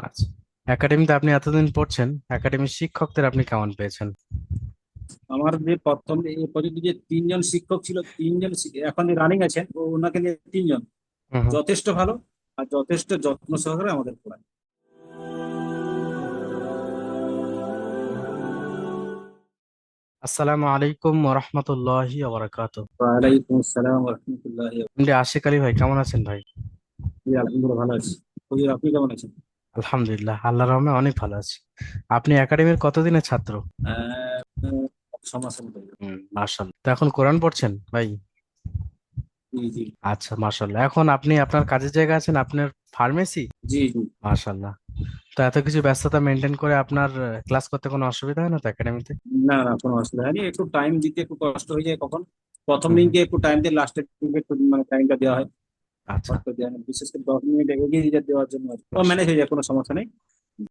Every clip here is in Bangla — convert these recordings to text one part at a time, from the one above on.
আচ্ছা, একাডেমিতে আপনি এতদিন পড়ছেন, একাডেমির শিক্ষকদের আপনি কেমন পেয়েছেন? আমার যে প্রথম এ পর্যন্ত যে তিনজন শিক্ষক ছিল, এখন যে রানিং আছেন ওনাকে নিয়ে তিনজন হুম হুম। যথেষ্ট ভালো আর যথেষ্ট যত্ন সহকারে আমাদের পড়ায়। আসসালামু আলাইকুম রহমতুল্লাহি ওবরাকাত। ওয়ালাইকুম আসসালাম রহমতুল্লাহ। এমডি আশিক আলী ভাই, কেমন আছেন ভাই? আলহামদুলিল্লাহ ভালো আছি। হুজুর, আপনি কেমন আছেন? আলহামদুলিল্লাহ, আল্লাহর রহমে অনেক ভালো আছি। আপনি একাডেমির কতদিনের ছাত্র? আহ, সমাজ মতো। মাশাআল্লাহ, তো এখন কোরআন পড়ছেন ভাই? জি জি। আচ্ছা, মাশাআল্লাহ। এখন আপনি আপনার কাজের জায়গায় আছেন, আপনার ফার্মেসি? জি জি। মাশাআল্লাহ। তো এত কিছু ব্যস্ততা মেনটেন করে আপনার ক্লাস করতে কোনো অসুবিধা হয় না তো একাডেমিতে? না না, কোনো অসুবিধা হয়নি। একটু টাইম দিতে একটু কষ্ট হয়ে যায় কখন প্রথম হুম হুম। দিনকে একটু টাইম দিয়ে লাস্টের দিনকে একটু মানে টাইমটা দেওয়া হয়। আচ্ছা। কষ্ট দেওয়া হয়, বিশেষ করে 10 মিনিট এগিয়ে দিয়ে দেওয়ার জন্য আর কি। ও ম্যানেজ মাশাআল্লাহ। হয়ে যায়, কোনো সমস্যা নেই।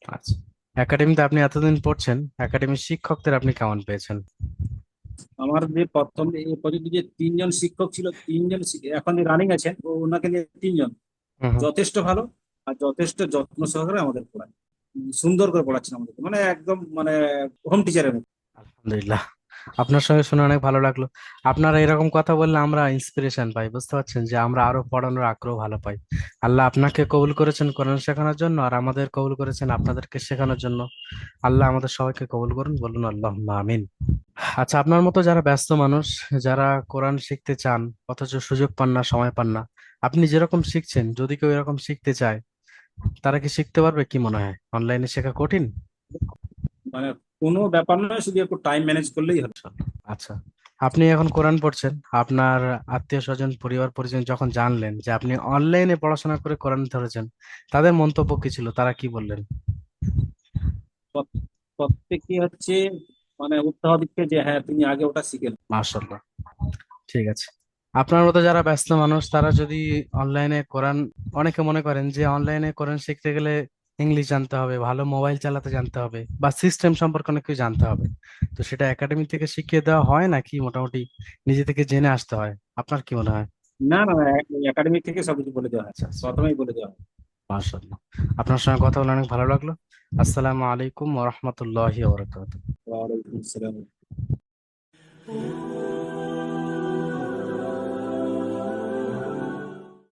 আচ্ছা, একাডেমিতে আপনি এতদিন পড়ছেন, একাডেমির শিক্ষকদের আপনি কেমন পেয়েছেন? আমার যে প্রথম এ পর্যন্ত যে তিনজন শিক্ষক ছিল, এখন যে রানিং আছেন ওনাকে নিয়ে তিনজন হুম হুম। যথেষ্ট ভালো আর যথেষ্ট যত্ন সহকারে আমাদের পড়ায়। সুন্দর করে পড়াচ্ছেন আমাদেরকে, মানে একদম মানে হোম টিচারের মতো। আলহামদুলিল্লাহ, আপনার সঙ্গে শুনে অনেক ভালো লাগলো। আপনারা এরকম কথা বললে আমরা ইন্সপিরেশন পাই, বুঝতে পারছেন, যে আমরা আরো পড়ানোর আগ্রহ ভালো পাই। আল্লাহ আপনাকে কবুল করেছেন কোরআন শেখানোর জন্য, আর আমাদের কবুল করেছেন আপনাদেরকে শেখানোর জন্য। আল্লাহ আমাদের সবাইকে কবুল করুন, বলুন আল্লাহুম্মা আমিন। আচ্ছা, আপনার মতো যারা ব্যস্ত মানুষ, যারা কোরআন শিখতে চান অথচ সুযোগ পান না, সময় পান না, আপনি যেরকম শিখছেন, যদি কেউ এরকম শিখতে চায়, তারা কি শিখতে পারবে? কি মনে হয়, অনলাইনে শেখা কঠিন? মানে কোনো ব্যাপার নয়, শুধু একটু টাইম ম্যানেজ করলেই হবে। আচ্ছা, আপনি এখন কোরআন পড়ছেন, আপনার আত্মীয় স্বজন পরিবার পরিজন যখন জানলেন যে আপনি অনলাইনে পড়াশোনা করে কোরআন ধরেছেন, তাদের মন্তব্য কি ছিল, তারা কি বললেন? প্রত- প্রত্যেকে হচ্ছে মানে উৎসাহ দিচ্ছে যে হ্যাঁ তুমি আগে ওটা শিখে নাও। মাশাআল্লাহ, ঠিক আছে। আপনার মতো যারা ব্যস্ত মানুষ, তারা যদি অনলাইনে কোরআন, অনেকে মনে করেন যে অনলাইনে কোরআন শিখতে গেলে ইংলিশ জানতে হবে, ভালো মোবাইল চালাতে জানতে হবে, বা সিস্টেম সম্পর্কে অনেক কিছু জানতে হবে। তো সেটা একাডেমি থেকে শিখিয়ে দেওয়া হয় নাকি মোটামুটি নিজে থেকে জেনে আসতে হয়? আপনার কি মনে হয়? না না, একাডেমি থেকে সবকিছু বলে দেওয়া হয়, আচ্ছা আচ্ছা। প্রথমেই বলে দেওয়া হয়। মাশাআল্লাহ, আপনার সঙ্গে কথা বলে অনেক ভালো লাগলো। আসসালামু আলাইকুম ওয়া রাহমাতুল্লাহি ওয়া বারাকাতুহু। ওয়ালাইকুম আসসালাম।